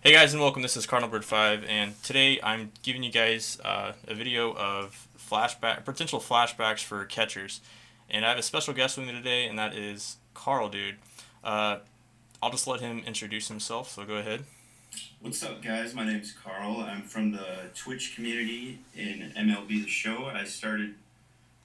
Hey guys and welcome, this is CardinalBird5 and today I'm giving you guys a video of potential flashbacks for catchers. And I have a special guest with me today and that is carldude. Uh, I'll just let him introduce himself, so go ahead. What's up, guys? My name is Carl. I'm from the Twitch community in MLB The Show. I started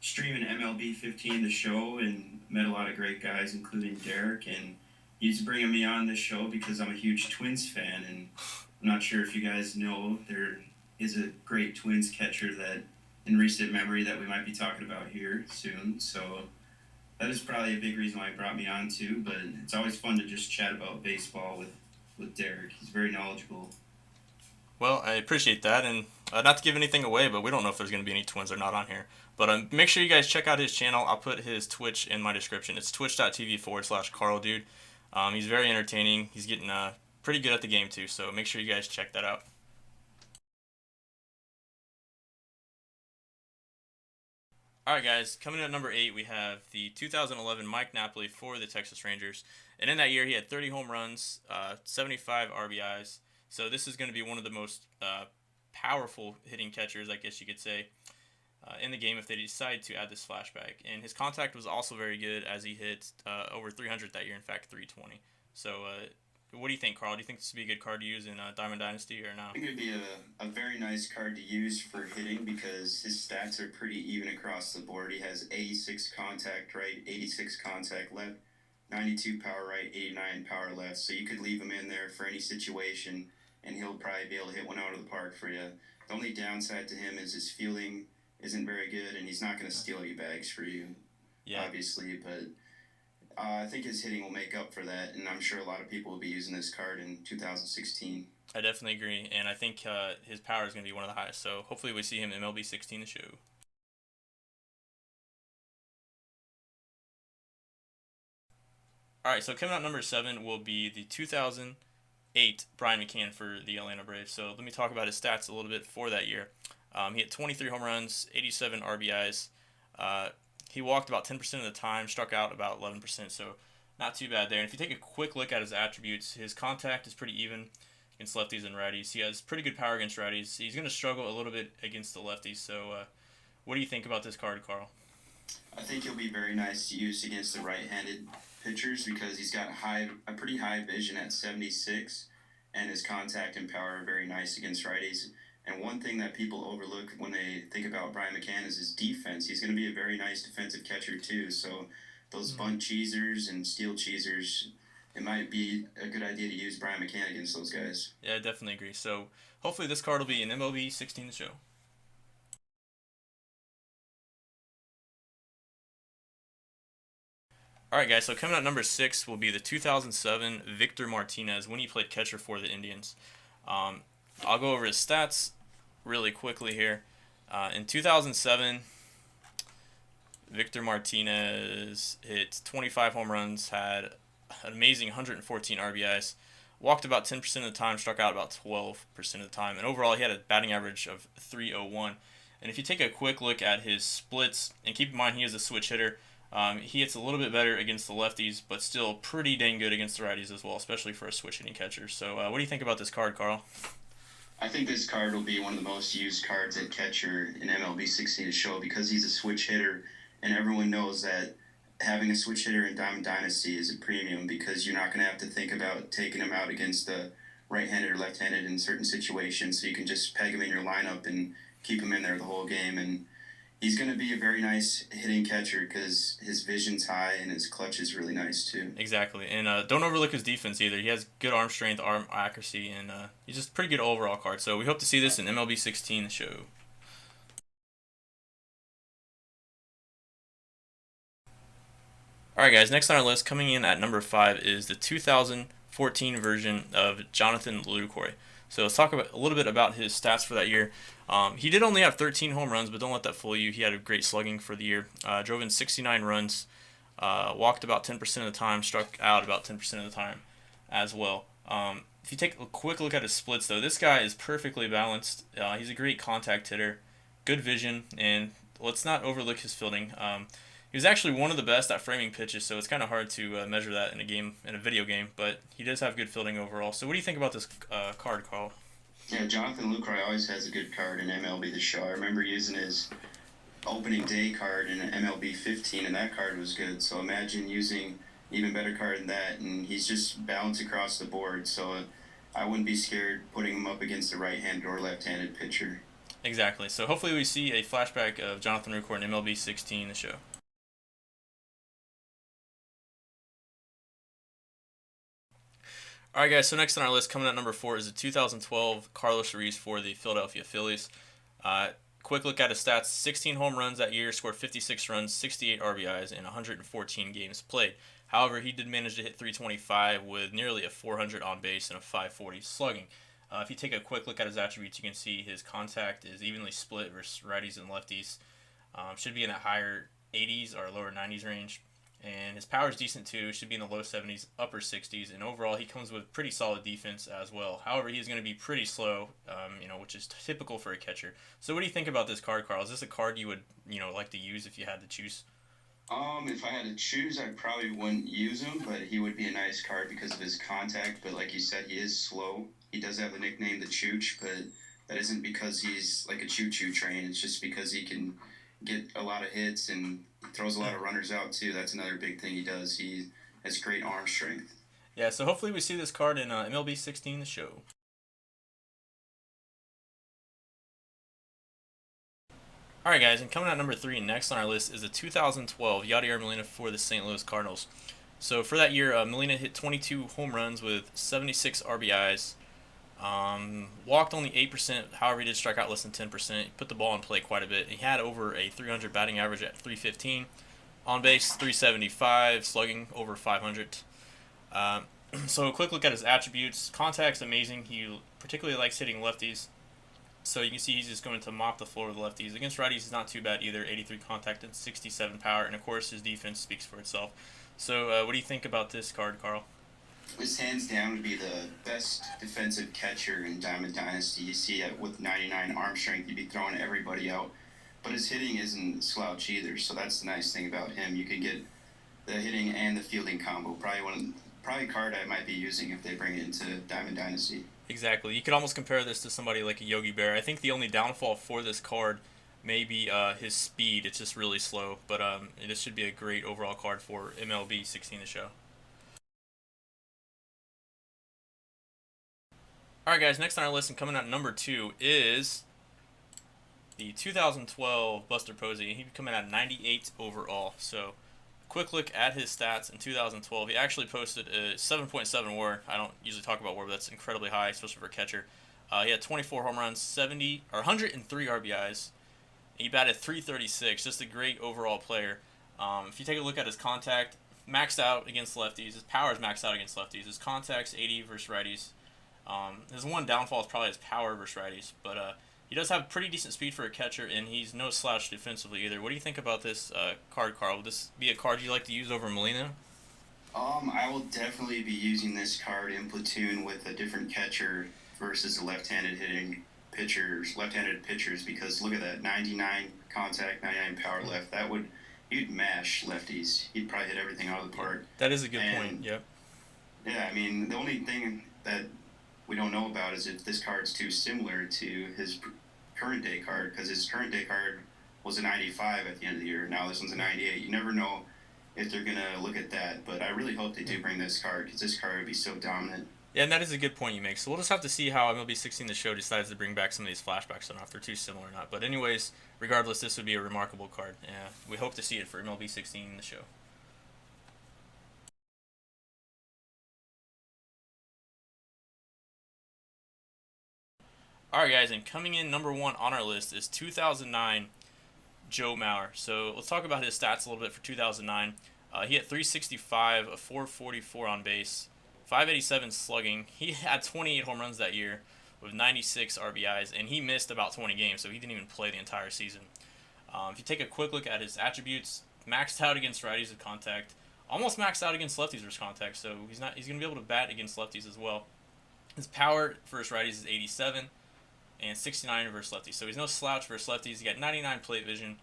streaming MLB 15 The Show and met a lot of great guys, including Derek. And he's bringing me on this show because I'm a huge Twins fan. And I'm not sure if you guys know, there is a great Twins catcher that, in recent memory, that we might be talking about here soon. So that is probably a big reason why he brought me on too. But it's always fun to just chat about baseball with Derek. He's very knowledgeable. Well, I appreciate that, and not to give anything away, but we don't know if there's going to be any Twins or not on here. But make sure you guys check out his channel. I'll put his Twitch in my description. It's twitch.tv/carldude. He's very entertaining. He's getting pretty good at the game too, so make sure you guys check that out. Alright guys, coming in at number 8 we have the 2011 Mike Napoli for the Texas Rangers. And in that year he had 30 home runs, 75 RBIs. So this is going to be one of the most powerful hitting catchers, I guess you could say, in the game if they decide to add this flashback. And his contact was also very good as he hit over 300 that year, in fact 320. So what do you think, Carl? Do you think this would be a good card to use in Diamond Dynasty or no? I think it'd be a very nice card to use for hitting because his stats are pretty even across the board. He has 86 contact right, 86 contact left, 92 power right, 89 power left. So you could leave him in there for any situation, and he'll probably be able to hit one out of the park for you. The only downside to him is his fielding isn't very good, and he's not going to steal any bags for you, Yeah. obviously, but I think his hitting will make up for that, and I'm sure a lot of people will be using this card in 2016. I definitely agree, and I think his power is going to be one of the highest, so hopefully we see him in MLB 16 the show. Alright, so coming out number 7 will be the 2008 Brian McCann for the Atlanta Braves. So let me talk about his stats a little bit for that year. He had 23 home runs, 87 RBIs. He walked about 10% of the time, struck out about 11%, so not too bad there. And if you take a quick look at his attributes, his contact is pretty even against lefties and righties. He has pretty good power against righties. He's going to struggle a little bit against the lefties. So what do you think about this card, Carl? I think he'll be very nice to use against the right-handed pitchers because he's got a pretty high vision at 76, and his contact and power are very nice against righties. And one thing that people overlook when they think about Brian McCann is his defense. He's going to be a very nice defensive catcher too. So those bunt cheesers and steal cheesers, it might be a good idea to use Brian McCann against those guys. Yeah, I definitely agree. So hopefully this card will be in MLB 16 the show. Alright guys, so coming out number 6 will be the 2007 Victor Martinez when he played catcher for the Indians. I'll go over his stats really quickly here. In 2007, Victor Martinez hit 25 home runs, had an amazing 114 RBIs, walked about 10% of the time, struck out about 12% of the time, and overall he had a batting average of .301. And if you take a quick look at his splits, and keep in mind he is a switch hitter, he hits a little bit better against the lefties, but still pretty dang good against the righties as well, especially for a switch hitting catcher. So what do you think about this card, Carl? I think this card will be one of the most used cards at catcher in MLB 16 to show because he's a switch hitter, and everyone knows that having a switch hitter in Diamond Dynasty is a premium because you're not going to have to think about taking him out against the right-handed or left-handed in certain situations, so you can just peg him in your lineup and keep him in there the whole game. And he's going to be a very nice hitting catcher because his vision's high and his clutch is really nice too. Exactly, and don't overlook his defense either. He has good arm strength, arm accuracy, and he's just a pretty good overall card. So we hope to see this in MLB 16 the show. Alright guys, next on our list, coming in at number 5 is the 2014 version of Jonathon Lucroy. So let's talk a little bit about his stats for that year. He did only have 13 home runs, but don't let that fool you. He had a great slugging for the year. Drove in 69 runs, walked about 10% of the time, struck out about 10% of the time as well. If you take a quick look at his splits, though, this guy is perfectly balanced. He's a great contact hitter, good vision, and let's not overlook his fielding. He was actually one of the best at framing pitches, so it's kind of hard to measure that in a video game. But he does have good fielding overall. So what do you think about this card, Carl? Yeah, Jonathon Lucroy always has a good card in MLB The Show. I remember using his opening day card in MLB 15, and that card was good. So imagine using even better card than that, and he's just balanced across the board. So I wouldn't be scared putting him up against a right-handed or left-handed pitcher. Exactly. So hopefully we see a flashback of Jonathon Lucroy in MLB 16 the show. All right, guys. So next on our list, coming at number 4, is the 2012 Carlos Ruiz for the Philadelphia Phillies. Quick look at his stats: 16 home runs that year, scored 56 runs, 68 RBIs in 114 games played. However, he did manage to hit 325 with nearly a 400 on base and a 540 slugging. If you take a quick look at his attributes, you can see his contact is evenly split versus righties and lefties. Should be in that higher 80s or lower 90s range. And his power is decent too. Should be in the low 70s, upper 60s. And overall, he comes with pretty solid defense as well. However, he's going to be pretty slow, which is typical for a catcher. So what do you think about this card, Carl? Is this a card you would, like to use if you had to choose? If I had to choose, I probably wouldn't use him, but he would be a nice card because of his contact. But like you said, he is slow. He does have the nickname the Chooch, but that isn't because he's like a choo-choo train. It's just because he can get a lot of hits and throws a lot of runners out too. That's another big thing he does. He has great arm strength. Yeah, so hopefully we see this card in MLB 16 the show. All right, guys, and coming out number 3 next on our list is the 2012 Yadier Molina for the St. Louis Cardinals. So for that year, Molina hit 22 home runs with 76 RBIs. Walked only 8%, however he did strike out less than 10%. He put the ball in play quite a bit. He had over a 300 batting average at 315. On base, 375, slugging over 500. So a quick look at his attributes. Contact's amazing. He particularly likes hitting lefties. So you can see he's just going to mop the floor with lefties. Against righties, he's not too bad either. 83 contact and 67 power. And of course, his defense speaks for itself. So what do you think about this card, Carl? This hands down would be the best defensive catcher in Diamond Dynasty. You see it with 99 arm strength, he'd be throwing everybody out. But his hitting isn't slouch either, so that's the nice thing about him. You can get the hitting and the fielding combo. Probably a card I might be using if they bring it into Diamond Dynasty. Exactly. You could almost compare this to somebody like a Yogi Berra. I think the only downfall for this card may be his speed. It's just really slow. But this should be a great overall card for MLB 16 the show. Alright, guys, next on our list and coming out number 2 is the 2012 Buster Posey. He'd be coming out 98 overall. So, quick look at his stats in 2012. He actually posted a 7.7 WAR. I don't usually talk about WAR, but that's incredibly high, especially for a catcher. He had 24 home runs, 103 RBIs. He batted 336. Just a great overall player. If you take a look at his contact, maxed out against lefties. His power is maxed out against lefties. His contact's 80 versus righties. His one downfall is probably his power versus righties, but he does have pretty decent speed for a catcher, and he's no slouch defensively either. What do you think about this card, Carl? Would this be a card you like to use over Molina? I will definitely be using this card in platoon with a different catcher versus the left-handed pitchers, because look at that, 99 contact, 99 power left. He'd mash lefties. He'd probably hit everything out of the park. That is a good point, yep. Yeah, I mean, the only thing that we don't know about is if this card's too similar to his current day card, because his current day card was a 95 at the end of the year. Now this one's a 98. You never know if they're going to look at that, but I really hope they do bring this card, because this card would be so dominant. Yeah, and that is a good point you make. So we'll just have to see how MLB 16 the show decides to bring back some of these flashbacks. I don't know if they're too similar or not. But anyways, regardless, this would be a remarkable card. Yeah, we hope to see it for MLB 16 the show. Alright, guys, and coming in number 1 on our list is 2009 Joe Mauer. So let's talk about his stats a little bit for 2009. He had 365, a 444 on base, 587 slugging. He had 28 home runs that year with 96 RBIs, and he missed about 20 games, so he didn't even play the entire season. If you take a quick look at his attributes, maxed out against righties with contact, almost maxed out against lefties versus contact, so he's going to be able to bat against lefties as well. His power versus righties is 87. And 69 versus lefties. So he's no slouch versus lefties. He got 99 plate vision.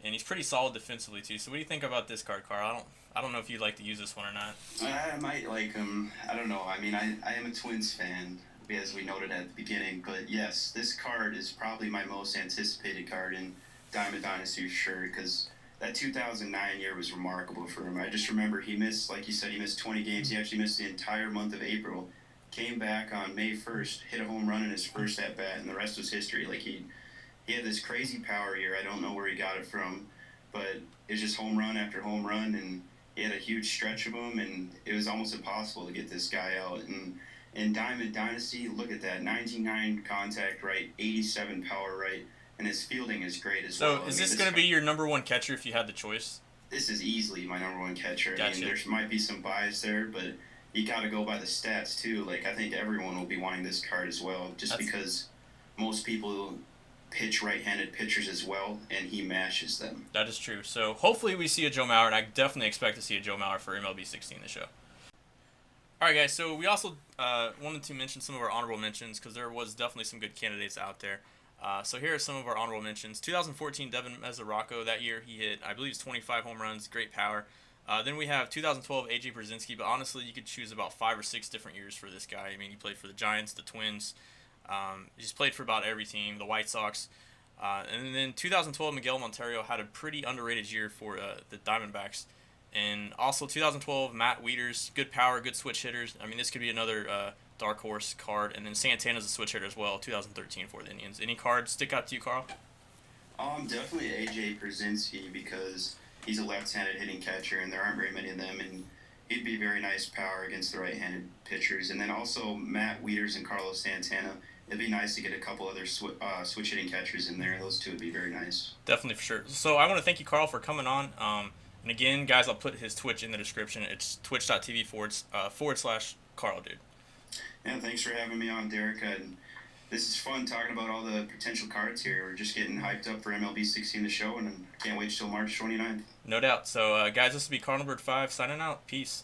and he's pretty solid defensively too. So what do you think about this card, Carl? I don't know if you'd like to use this one or not. I might like him. I don't know. I mean, I am a Twins fan, as we noted at the beginning. But yes, this card is probably my most anticipated card in Diamond Dynasty for sure, because that 2009 year was remarkable for him. I just remember he missed, like you said, he missed 20 games. He actually missed the entire month of April. Came back on May 1st, hit a home run in his first at bat, and the rest was history. Like he had this crazy power year. I don't know where he got it from, but it's just home run after home run, and he had a huge stretch of them, and it was almost impossible to get this guy out. And in Diamond Dynasty, look at that, 99 contact right, 87 power right, and his fielding is great as well. So is this going to be your number one catcher if you had the choice? This is easily my number one catcher. Gotcha. I mean, there might be some bias there, but you got to go by the stats too. Like, I think everyone will be wanting this card as well, because most people pitch right-handed pitchers as well, and he mashes them. That is true. So hopefully we see a Joe Mauer, and I definitely expect to see a Joe Mauer for MLB 16 this show. All right, guys. So we also wanted to mention some of our honorable mentions because there was definitely some good candidates out there. So here are some of our honorable mentions. 2014 Devin Mesoraco. That year he hit, I believe, 25 home runs, great power. Then we have 2012 A.J. Brzezinski, but honestly, you could choose about 5 or 6 different years for this guy. I mean, he played for the Giants, the Twins. He's played for about every team, the White Sox. And then 2012 Miguel Montero had a pretty underrated year for the Diamondbacks. And also 2012 Matt Wieters, good power, good switch hitters. I mean, this could be another dark horse card. And then Santana's a switch hitter as well, 2013 for the Indians. Any cards stick out to you, Carl? Definitely A.J. Brzezinski, because he's a left-handed hitting catcher, and there aren't very many of them, and he'd be very nice power against the right-handed pitchers. And then also Matt Wieters and Carlos Santana. It'd be nice to get a couple other switch hitting catchers in there. Those two would be very nice. Definitely, for sure. So I want to thank you, Carl, for coming on. And again, guys, I'll put his Twitch in the description. It's twitch.tv/carldude. Yeah, thanks for having me on, Derek. This is fun talking about all the potential cards here. We're just getting hyped up for MLB 16 the show, and I can't wait till March 29th. No doubt. So, guys, this will be Carl number 5 signing out. Peace.